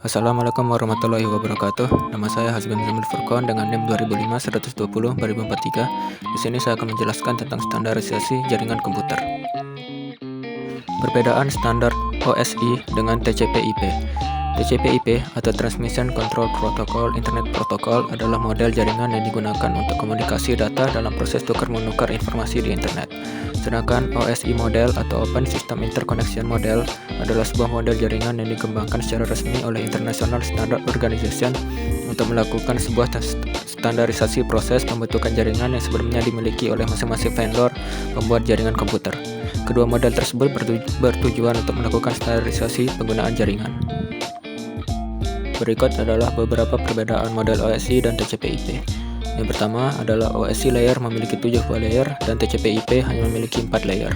Assalamualaikum warahmatullahi wabarakatuh. Nama saya Hasbin Zamil Furqan dengan NIM 2005-120-2043. Di sini saya akan menjelaskan tentang standarisasi jaringan komputer. Perbedaan standar OSI dengan TCP/IP. TCP/IP atau Transmission Control Protocol Internet Protocol adalah model jaringan yang digunakan untuk komunikasi data dalam proses tukar-menukar informasi di internet. Sedangkan OSI model atau Open System Interconnection Model adalah sebuah model jaringan yang dikembangkan secara resmi oleh International Standard Organization untuk melakukan sebuah standarisasi proses pembentukan jaringan yang sebelumnya dimiliki oleh masing-masing vendor pembuat jaringan komputer. Kedua model tersebut bertujuan untuk melakukan standarisasi penggunaan jaringan. Berikut adalah beberapa perbedaan model OSI dan TCP/IP. Yang pertama adalah OSI layer memiliki 7 buah layer dan TCP/IP hanya memiliki 4 layer.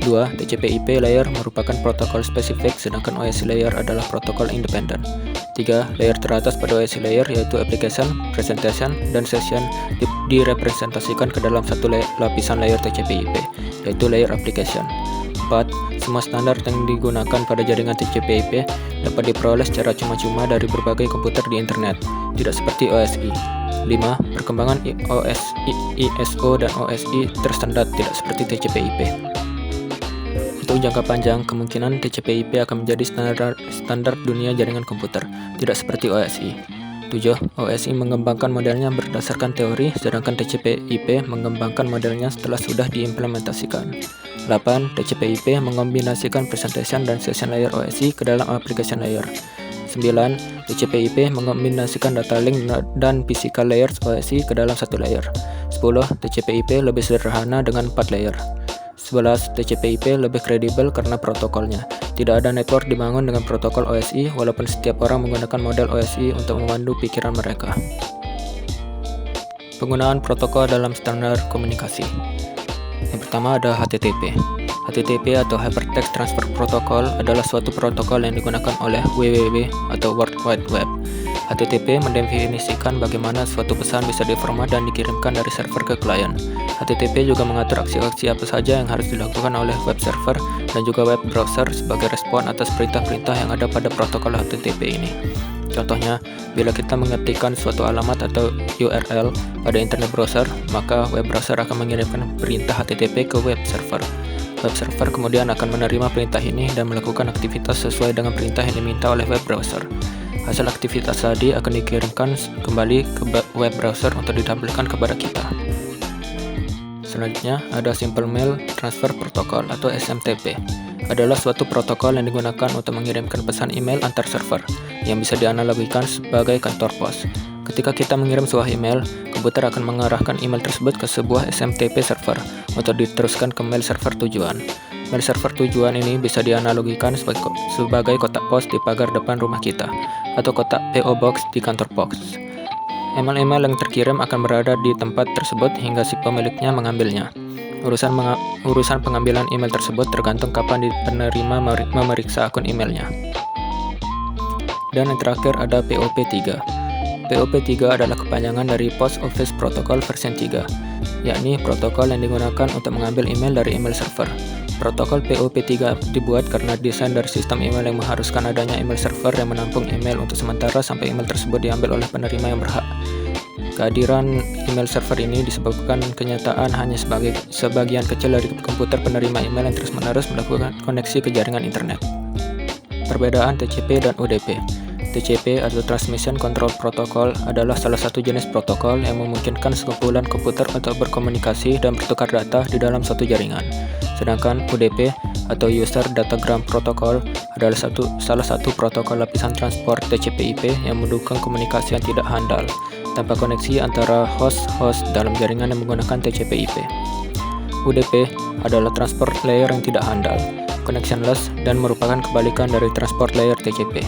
2. TCP/IP layer merupakan protokol spesifik sedangkan OSI layer adalah protokol independen. 3. Layer teratas pada OSI layer yaitu application, presentation, dan session direpresentasikan ke dalam satu lapisan layer TCP/IP yaitu layer application. 4. Semua standar yang digunakan pada jaringan TCP/IP dapat diperoleh secara cuma-cuma dari berbagai komputer di internet, tidak seperti OSI. 5. Perkembangan ISO dan OSI tersendat tidak seperti TCP/IP. Untuk jangka panjang, kemungkinan TCP/IP akan menjadi standar dunia jaringan komputer, tidak seperti OSI. 7. OSI mengembangkan modelnya berdasarkan teori, sedangkan TCP/IP mengembangkan modelnya setelah sudah diimplementasikan. 8. TCP/IP mengombinasikan presentation dan session layer OSI ke dalam application layer. 9. TCP/IP mengombinasikan data link dan physical layers OSI ke dalam satu layer. 10. TCP/IP lebih sederhana dengan 4 layer. 11. TCP/IP lebih kredibel karena protokolnya. Tidak ada network dibangun dengan protokol OSI walaupun setiap orang menggunakan model OSI untuk memandu pikiran mereka. Penggunaan protokol dalam standar komunikasi. Yang pertama ada HTTP. HTTP atau Hypertext Transfer Protocol adalah suatu protokol yang digunakan oleh WWW atau World Wide Web. HTTP mendefinisikan bagaimana suatu pesan bisa diformat dan dikirimkan dari server ke klien. HTTP juga mengatur aksi-aksi apa saja yang harus dilakukan oleh web server dan juga web browser sebagai respon atas perintah-perintah yang ada pada protokol HTTP ini. Contohnya, bila kita mengetikkan suatu alamat atau URL pada internet browser, maka web browser akan mengirimkan perintah HTTP ke web server. Web server kemudian akan menerima perintah ini dan melakukan aktivitas sesuai dengan perintah yang diminta oleh web browser. Hasil aktivitas tadi akan dikirimkan kembali ke web browser untuk ditampilkan kepada kita. Selanjutnya ada Simple Mail Transfer Protocol atau SMTP. Adalah suatu protokol yang digunakan untuk mengirimkan pesan email antar server yang bisa dianalogikan sebagai kantor pos. Ketika kita mengirim sebuah email, komputer akan mengarahkan email tersebut ke sebuah SMTP server untuk diteruskan ke mail server tujuan. Mail server tujuan ini bisa dianalogikan sebagai kotak pos di pagar depan rumah kita atau kotak PO Box di kantor pos. Email-email yang terkirim akan berada di tempat tersebut hingga si pemiliknya mengambilnya. Urusan pengambilan email tersebut tergantung kapan penerima memeriksa akun emailnya. Dan yang terakhir ada POP3. POP3 adalah kepanjangan dari Post Office Protocol versi 3, yakni protokol yang digunakan untuk mengambil email dari email server. Protokol POP3 dibuat karena desain dari sistem email yang mengharuskan adanya email server yang menampung email untuk sementara sampai email tersebut diambil oleh penerima yang berhak. Kehadiran email server ini disebabkan kenyataan hanya sebagian kecil dari komputer penerima email yang terus-menerus melakukan koneksi ke jaringan internet. Perbedaan TCP dan UDP. TCP atau Transmission Control Protocol adalah salah satu jenis protokol yang memungkinkan sekumpulan komputer untuk berkomunikasi dan bertukar data di dalam suatu jaringan. Sedangkan UDP atau User Datagram Protocol adalah salah satu protokol lapisan transport TCP/IP yang mendukung komunikasi yang tidak handal tanpa koneksi antara host-host dalam jaringan yang menggunakan TCP/IP. UDP adalah transport layer yang tidak handal, connectionless, dan merupakan kebalikan dari transport layer TCP.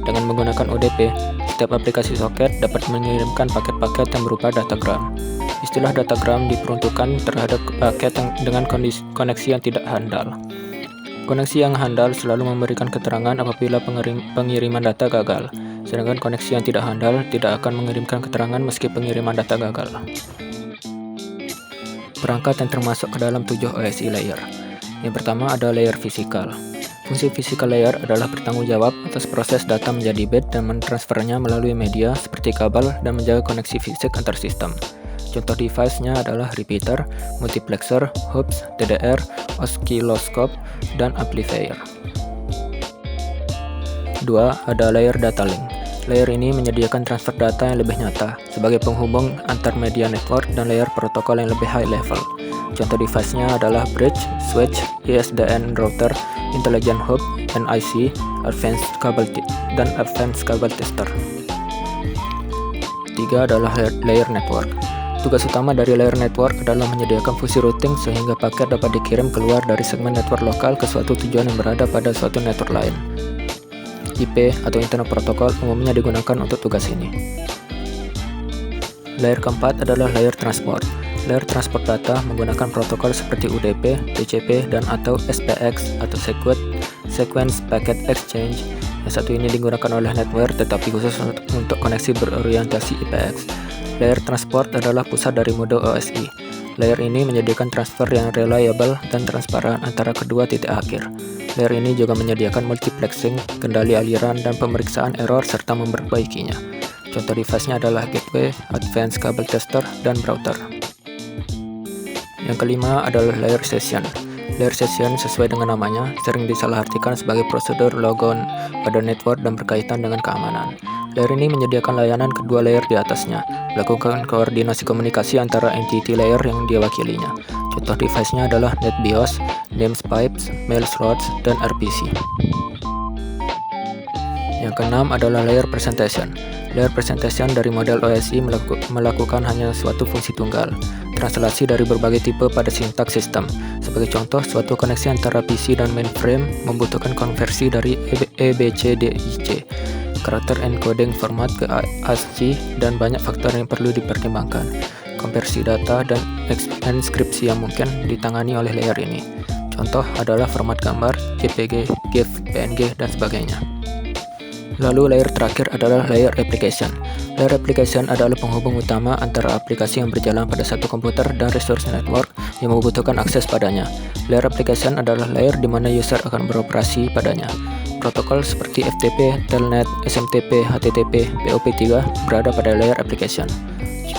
Dengan menggunakan UDP, setiap aplikasi soket dapat mengirimkan paket-paket yang berupa datagram. Istilah datagram diperuntukkan terhadap paket dengan koneksi yang tidak handal. Koneksi yang handal selalu memberikan keterangan apabila pengiriman data gagal, sedangkan koneksi yang tidak handal tidak akan mengirimkan keterangan meski pengiriman data gagal. Perangkat yang termasuk ke dalam 7 OSI layer. Yang pertama ada layer fisikal. Fungsi physical layer adalah bertanggung jawab atas proses data menjadi bit dan mentransfernya melalui media seperti kabel dan menjaga koneksi fisik antar sistem. Contoh device-nya adalah repeater, multiplexer, hubs, DDR, oscilloscope, dan amplifier. 2. Ada layer data link. Layer ini menyediakan transfer data yang lebih nyata sebagai penghubung antar media network dan layer protokol yang lebih high level. Contoh device-nya adalah bridge, switch, ISDN router, intelligent hub, NIC, advanced cable tester. 3 adalah layer network. Tugas utama dari layer network adalah menyediakan fungsi routing sehingga paket dapat dikirim keluar dari segmen network lokal ke suatu tujuan yang berada pada suatu network lain. IP atau Internet Protocol umumnya digunakan untuk tugas ini. Layer keempat adalah layer transport. Layer transport data menggunakan protokol seperti UDP, TCP, dan atau SPX atau Sequence Packet Exchange. Yang satu ini digunakan oleh network tetapi khusus untuk koneksi berorientasi IPX. Layer transport adalah pusat dari mode OSI. Layer ini menyediakan transfer yang reliable dan transparan antara kedua titik akhir. Layer ini juga menyediakan multiplexing, kendali aliran, dan pemeriksaan error serta memperbaikinya. Contoh device-nya adalah gateway, advanced cable tester, dan router. Yang kelima adalah layer session. Layer session sesuai dengan namanya sering disalahartikan sebagai prosedur logon pada network dan berkaitan dengan keamanan. Layer ini menyediakan layanan kedua layer di atasnya, melakukan koordinasi komunikasi antara entity layer yang diwakilinya. Contoh device-nya adalah NetBIOS, Namespipes, Mailslots, dan RPC. Yang keenam adalah layer presentation. Layer presentation dari model OSI melakukan hanya suatu fungsi tunggal, translasi dari berbagai tipe pada sintaks sistem. Sebagai contoh, suatu koneksi antara PC dan mainframe membutuhkan konversi dari EBCDIC, karakter encoding format ke ASCII, dan banyak faktor yang perlu dipertimbangkan. Konversi data dan enskripsi yang mungkin ditangani oleh layer ini. Contoh adalah format gambar, JPG, GIF, PNG, dan sebagainya. Lalu layer terakhir adalah layer application. Layer application adalah penghubung utama antara aplikasi yang berjalan pada satu komputer dan resource network yang membutuhkan akses padanya. Layer application adalah layer di mana user akan beroperasi padanya. Protokol seperti FTP, Telnet, SMTP, HTTP, POP3 berada pada layer application.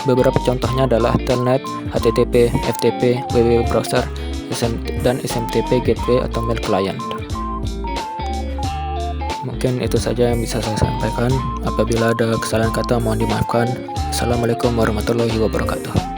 Beberapa contohnya adalah Telnet, HTTP, FTP, www browser, dan SMTP gateway atau mail client. Mungkin itu saja yang bisa saya sampaikan. Apabila ada kesalahan kata mohon dimaafkan. Assalamualaikum warahmatullahi wabarakatuh.